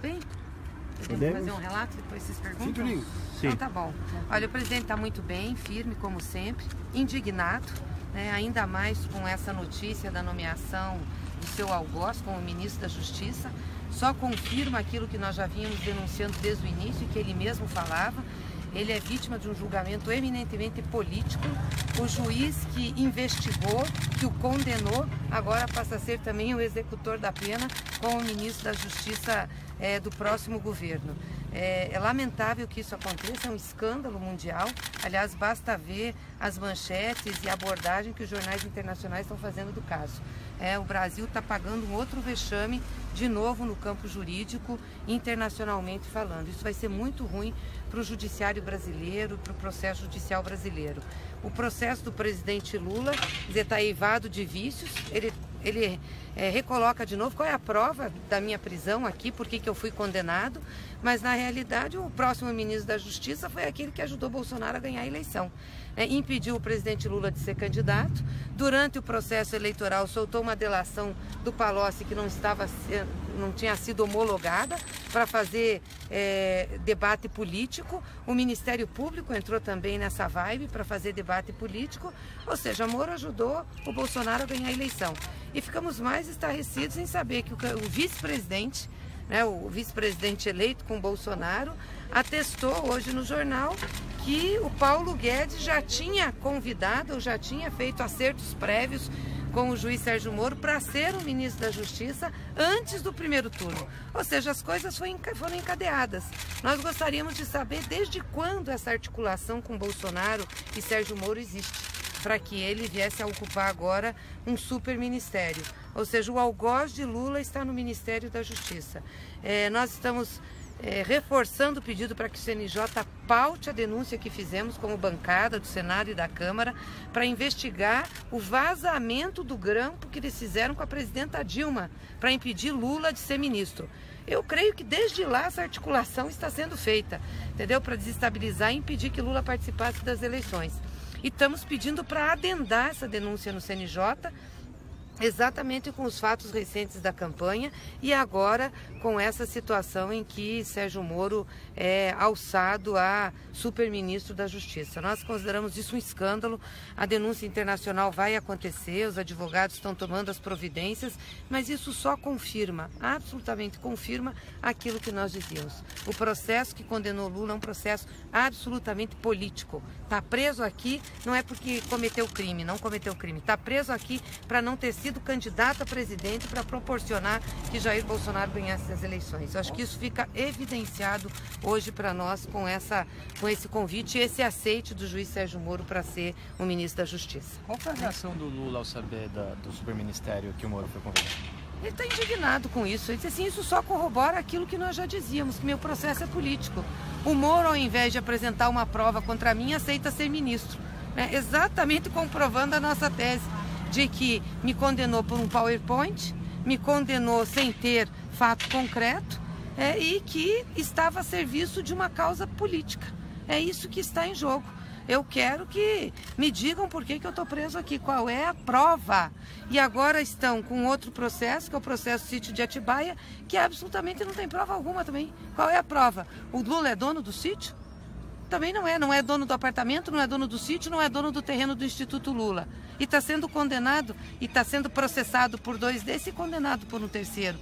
Bem, podemos fazer um relato, depois vocês perguntam? Sim. Então tá bom. Olha, o presidente está muito bem, firme como sempre, indignado, né, ainda mais com essa notícia da nomeação do seu algoz como ministro da Justiça. Só confirma aquilo que nós já vínhamos denunciando desde o início e que ele mesmo falava. Ele é vítima de um julgamento eminentemente político. O juiz que investigou, que o condenou, agora passa a ser também o executor da pena como ministro da Justiça do próximo governo. É lamentável que isso aconteça, é um escândalo mundial. Aliás, basta ver as manchetes e a abordagem que os jornais internacionais estão fazendo do caso. O Brasil está pagando um outro vexame, de novo no campo jurídico, internacionalmente falando. Isso vai ser muito ruim para o judiciário brasileiro, para o processo judicial brasileiro. O processo do presidente Lula está eivado de vícios, ele recoloca de novo qual é a prova da minha prisão aqui, por que eu fui condenado, mas na realidade o próximo ministro da Justiça foi aquele que ajudou Bolsonaro a ganhar a eleição. Impediu o presidente Lula de ser candidato, durante o processo eleitoral soltou uma delação do Palocci que não tinha sido homologada para fazer debate político. O Ministério Público entrou também nessa vibe para fazer debate político, ou seja, Moro ajudou o Bolsonaro a ganhar a eleição. E ficamos mais estarrecidos em saber que o vice-presidente, o vice-presidente eleito com Bolsonaro, atestou hoje no jornal que o Paulo Guedes já tinha convidado, ou já tinha feito acertos prévios com o juiz Sérgio Moro para ser o ministro da Justiça antes do primeiro turno. Ou seja, as coisas foram encadeadas. Nós gostaríamos de saber desde quando essa articulação com Bolsonaro e Sérgio Moro existe, para que ele viesse a ocupar agora um super ministério. Ou seja, o algoz de Lula está no Ministério da Justiça. Nós estamos reforçando o pedido para que o CNJ paute a denúncia que fizemos como bancada do Senado e da Câmara para investigar o vazamento do grampo que eles fizeram com a presidenta Dilma para impedir Lula de ser ministro. Eu creio que desde lá essa articulação está sendo feita, entendeu? Para desestabilizar e impedir que Lula participasse das eleições. E estamos pedindo para adendar essa denúncia no CNJ, exatamente com os fatos recentes da campanha e agora com essa situação em que Sérgio Moro é alçado a superministro da Justiça. Nós consideramos isso um escândalo, a denúncia internacional vai acontecer, os advogados estão tomando as providências, mas isso só confirma, absolutamente confirma aquilo que nós dizíamos. O processo que condenou Lula é um processo absolutamente político. Está preso aqui não é porque cometeu crime, não cometeu crime, está preso aqui para não ter sido candidato a presidente para proporcionar que Jair Bolsonaro ganhasse as eleições. Eu acho que isso fica evidenciado hoje para nós com esse convite e esse aceite do juiz Sérgio Moro para ser o ministro da Justiça. Qual foi a reação do Lula ao saber do superministério que o Moro foi convidado? Ele está indignado com isso. Ele disse assim, isso só corrobora aquilo que nós já dizíamos, que meu processo é político. O Moro, ao invés de apresentar uma prova contra mim, aceita ser ministro. Exatamente comprovando a nossa tese de que me condenou por um PowerPoint, me condenou sem ter fato concreto e que estava a serviço de uma causa política. É isso que está em jogo. Eu quero que me digam por que eu estou preso aqui, qual é a prova. E agora estão com outro processo, que é o processo sítio de Atibaia, que absolutamente não tem prova alguma também. Qual é a prova? O Lula é dono do sítio? Também não é dono do apartamento, não é dono do sítio, não é dono do terreno do Instituto Lula. E está sendo condenado, e está sendo processado por 2 desses e condenado por um terceiro.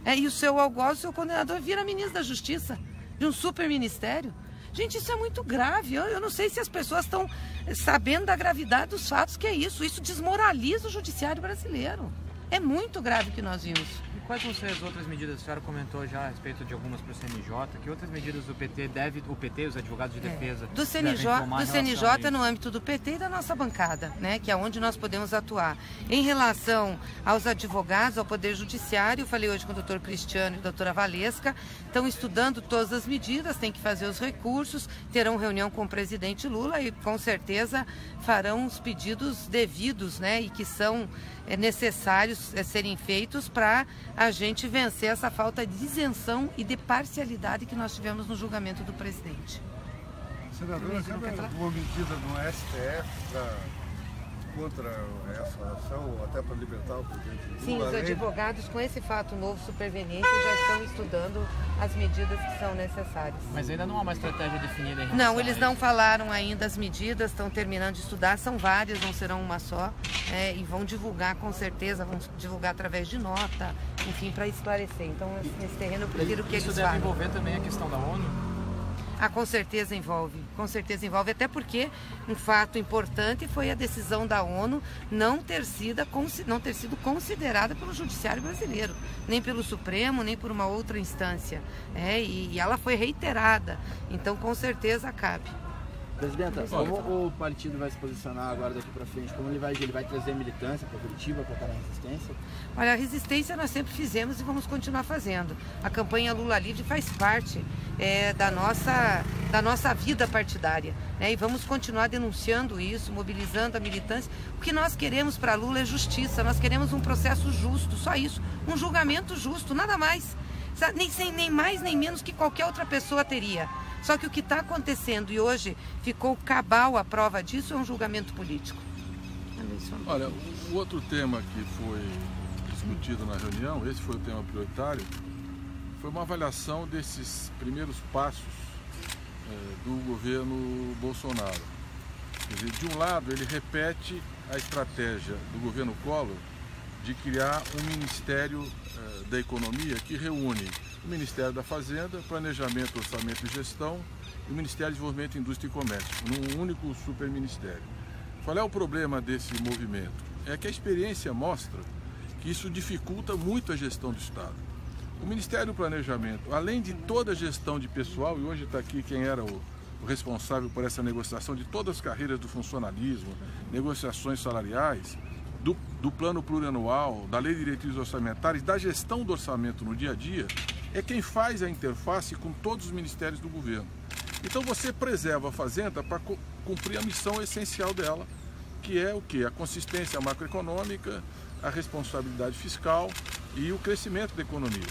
E o seu algoz, o seu condenador, vira ministro da Justiça, de um super ministério. Gente, isso é muito grave. Eu não sei se as pessoas estão sabendo da gravidade dos fatos que é isso. Isso desmoraliza o judiciário brasileiro. É muito grave o que nós vimos. E quais vão ser as outras medidas? A senhora comentou já a respeito de algumas para o CNJ. Que outras medidas o PT e os advogados de defesa do CNJ no âmbito do PT e da nossa bancada, que é onde nós podemos atuar. Em relação aos advogados, ao Poder Judiciário, eu falei hoje com o doutor Cristiano e a doutora Valesca, estão estudando todas as medidas, têm que fazer os recursos, terão reunião com o presidente Lula e com certeza farão os pedidos devidos e que são necessários serem feitos para a gente vencer essa falta de isenção e de parcialidade que nós tivemos no julgamento do presidente. Senadora, cabe alguma medida no STF contra essa ação, até para libertar o presidente Lula? Sim, os advogados, com esse fato novo superveniente, já estão estudando as medidas que são necessárias. Mas ainda não há uma estratégia definida em relação Não, eles a não isso. falaram ainda as medidas, estão terminando de estudar, são várias, não serão uma só, e vão divulgar com certeza, vão divulgar através de nota, enfim, para esclarecer. Então, nesse terreno eu prefiro que Isso eles deve falem. envolver também a questão da ONU? Com certeza envolve, até porque um fato importante foi a decisão da ONU não ter sido considerada pelo Judiciário brasileiro, nem pelo Supremo, nem por uma outra instância, e ela foi reiterada, então com certeza cabe. Presidenta, como o partido vai se posicionar agora daqui para frente? Como ele vai trazer militância para Curitiba, para estar na resistência? Olha, a resistência nós sempre fizemos e vamos continuar fazendo. A campanha Lula Livre faz parte da nossa vida partidária, e vamos continuar denunciando isso, mobilizando a militância. O que nós queremos para Lula é justiça, nós queremos um processo justo, só isso, um julgamento justo, nada mais. Nem mais nem menos que qualquer outra pessoa teria. Só que o que está acontecendo, e hoje ficou cabal a prova disso, é um julgamento político. Olha, o outro tema que foi discutido na reunião, esse foi o tema prioritário, foi uma avaliação desses primeiros passos do governo Bolsonaro. Quer dizer, de um lado, ele repete a estratégia do governo Collor de criar um Ministério da Economia que reúne o Ministério da Fazenda, Planejamento, Orçamento e Gestão e o Ministério de Desenvolvimento, Indústria e Comércio, num único superministério. Qual é o problema desse movimento? É que a experiência mostra que isso dificulta muito a gestão do Estado. O Ministério do Planejamento, além de toda a gestão de pessoal, e hoje está aqui quem era o responsável por essa negociação de todas as carreiras do funcionalismo, negociações salariais, do plano plurianual, da lei de diretrizes orçamentárias, da gestão do orçamento no dia a dia, é quem faz a interface com todos os ministérios do governo. Então você preserva a Fazenda para cumprir a missão essencial dela, que é o quê? A consistência macroeconômica, a responsabilidade fiscal e o crescimento da economia.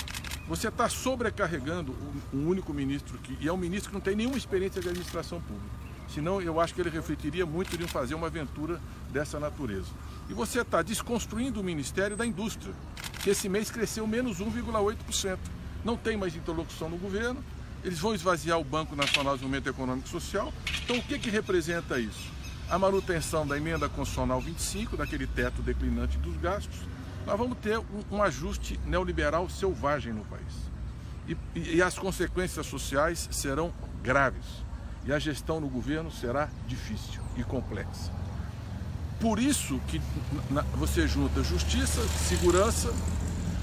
Você está sobrecarregando um único ministro, e é um ministro que não tem nenhuma experiência de administração pública. Senão eu acho que ele refletiria muito em fazer uma aventura dessa natureza. E você está desconstruindo o Ministério da Indústria, que esse mês cresceu menos 1,8%. Não tem mais interlocução no governo, eles vão esvaziar o Banco Nacional de Desenvolvimento Econômico e Social. Então o que representa isso? A manutenção da emenda constitucional 25, daquele teto declinante dos gastos. Nós vamos ter um ajuste neoliberal selvagem no país. E as consequências sociais serão graves. E a gestão no governo será difícil e complexa. Por isso que você junta justiça, segurança,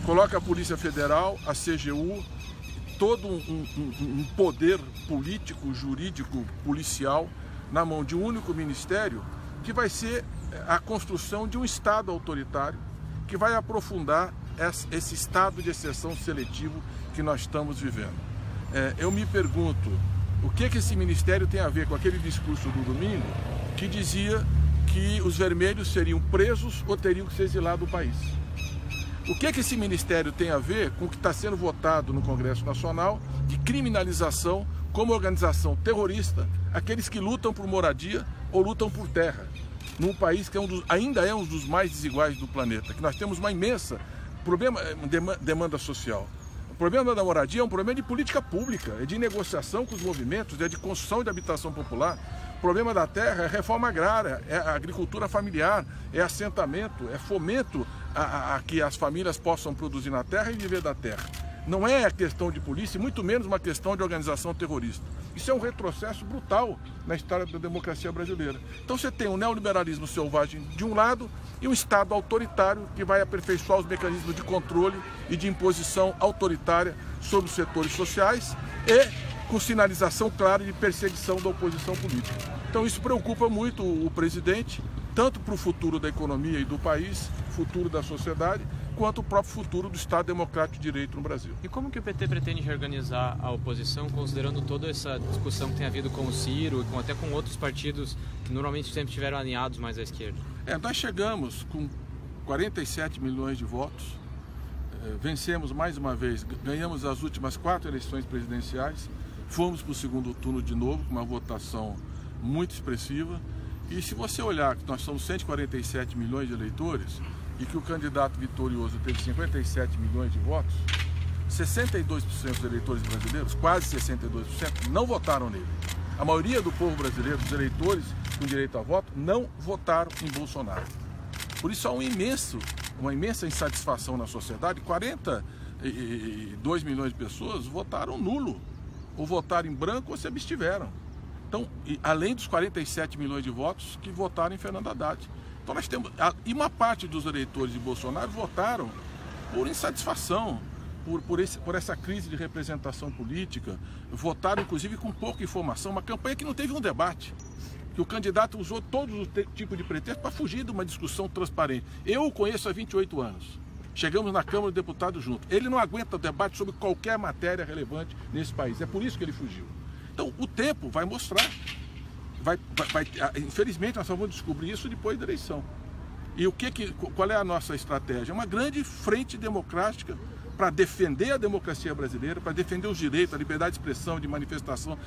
coloca a Polícia Federal, a CGU, todo um poder político, jurídico, policial na mão de um único ministério, que vai ser a construção de um Estado autoritário, que vai aprofundar esse estado de exceção seletivo que nós estamos vivendo. Eu me pergunto, o que esse ministério tem a ver com aquele discurso do domingo que dizia que os vermelhos seriam presos ou teriam que ser exilados do país? O que esse ministério tem a ver com o que está sendo votado no Congresso Nacional de criminalização como organização terrorista aqueles que lutam por moradia ou lutam por terra, num país que ainda é um dos mais desiguais do planeta, que nós temos uma imensa demanda social. O problema da moradia é um problema de política pública, é de negociação com os movimentos, é de construção de habitação popular. O problema da terra é reforma agrária, é a agricultura familiar, é assentamento, é fomento a que as famílias possam produzir na terra e viver da terra. Não é a questão de polícia, muito menos uma questão de organização terrorista. Isso é um retrocesso brutal na história da democracia brasileira. Então você tem um neoliberalismo selvagem de um lado e um Estado autoritário que vai aperfeiçoar os mecanismos de controle e de imposição autoritária sobre os setores sociais e com sinalização clara de perseguição da oposição política. Então isso preocupa muito o presidente, tanto para o futuro da economia e do país, futuro da sociedade, quanto o próprio futuro do Estado Democrático de Direito no Brasil. E como que o PT pretende reorganizar a oposição, considerando toda essa discussão que tem havido com o Ciro e até com outros partidos que normalmente sempre estiveram alinhados mais à esquerda? Nós chegamos com 47 milhões de votos, vencemos mais uma vez, ganhamos as últimas 4 eleições presidenciais, fomos para o segundo turno de novo, com uma votação muito expressiva, E se você olhar que nós somos 147 milhões de eleitores e que o candidato vitorioso teve 57 milhões de votos, 62% dos eleitores brasileiros, quase 62%, não votaram nele. A maioria do povo brasileiro, dos eleitores com direito a voto, não votaram em Bolsonaro. Por isso há uma imensa insatisfação na sociedade. 42 milhões de pessoas votaram nulo, ou votaram em branco ou se abstiveram. Então, além dos 47 milhões de votos que votaram em Fernando Haddad. Então nós temos, e uma parte dos eleitores de Bolsonaro votaram por insatisfação, por essa crise de representação política, votaram inclusive com pouca informação, uma campanha que não teve um debate, que o candidato usou todos os tipos de pretexto para fugir de uma discussão transparente. Eu o conheço há 28 anos, chegamos na Câmara dos Deputados juntos, ele não aguenta o debate sobre qualquer matéria relevante nesse país, é por isso que ele fugiu. Então o tempo vai mostrar, infelizmente nós só vamos descobrir isso depois da eleição. E qual é a nossa estratégia? Uma grande frente democrática para defender a democracia brasileira, para defender os direitos, a liberdade de expressão, de manifestação,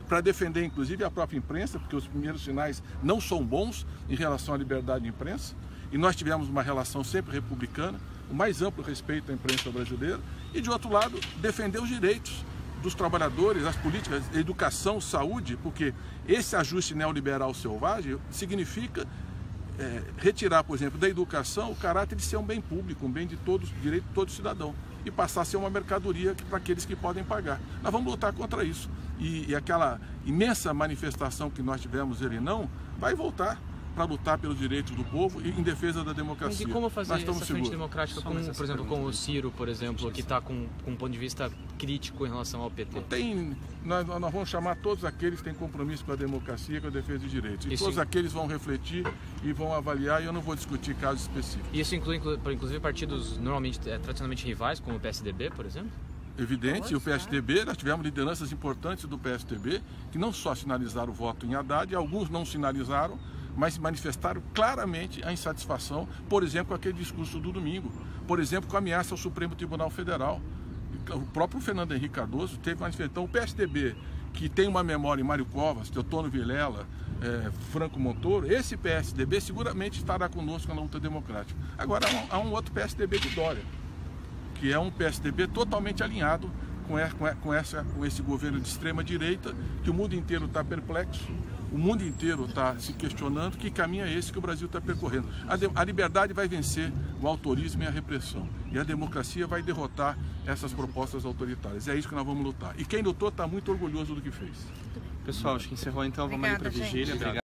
para defender inclusive a própria imprensa, porque os primeiros sinais não são bons em relação à liberdade de imprensa, e nós tivemos uma relação sempre republicana, o mais amplo respeito à imprensa brasileira, e de outro lado, defender os direitos dos trabalhadores, as políticas, educação, saúde, porque esse ajuste neoliberal selvagem significa retirar, por exemplo, da educação o caráter de ser um bem público, um bem de todos, direito de todo cidadão, e passar a ser uma mercadoria para aqueles que podem pagar. Nós vamos lutar contra isso. E aquela imensa manifestação que nós tivemos, ele não, vai voltar para lutar pelos direitos do povo e em defesa da democracia. Mas e como fazer essa frente democrática, por exemplo, com o Ciro, por exemplo, que está com um ponto de vista crítico em relação ao PT? Nós vamos chamar todos aqueles que têm compromisso com a democracia e com a defesa de direitos. E todos aqueles vão refletir e vão avaliar, e eu não vou discutir casos específicos. Isso inclui inclusive partidos normalmente, tradicionalmente rivais, como o PSDB, por exemplo? Evidente, e o PSDB, nós tivemos lideranças importantes do PSDB que não só sinalizaram o voto em Haddad, alguns não sinalizaram, mas manifestaram claramente a insatisfação, por exemplo, com aquele discurso do domingo, por exemplo, com a ameaça ao Supremo Tribunal Federal. O próprio Fernando Henrique Cardoso teve manifestação. O PSDB, que tem uma memória em Mário Covas, Teotônio Vilela, Franco Montoro, esse PSDB seguramente estará conosco na luta democrática. Agora, há um outro PSDB de Dória, que é um PSDB totalmente alinhado com esse governo de extrema direita, que o mundo inteiro está perplexo. O mundo inteiro está se questionando que caminho é esse que o Brasil está percorrendo. A liberdade vai vencer o autorismo e a repressão. E a democracia vai derrotar essas propostas autoritárias. É isso que nós vamos lutar. E quem lutou está muito orgulhoso do que fez. Pessoal, acho que encerrou então. Vamos ali para a vigília. Obrigado.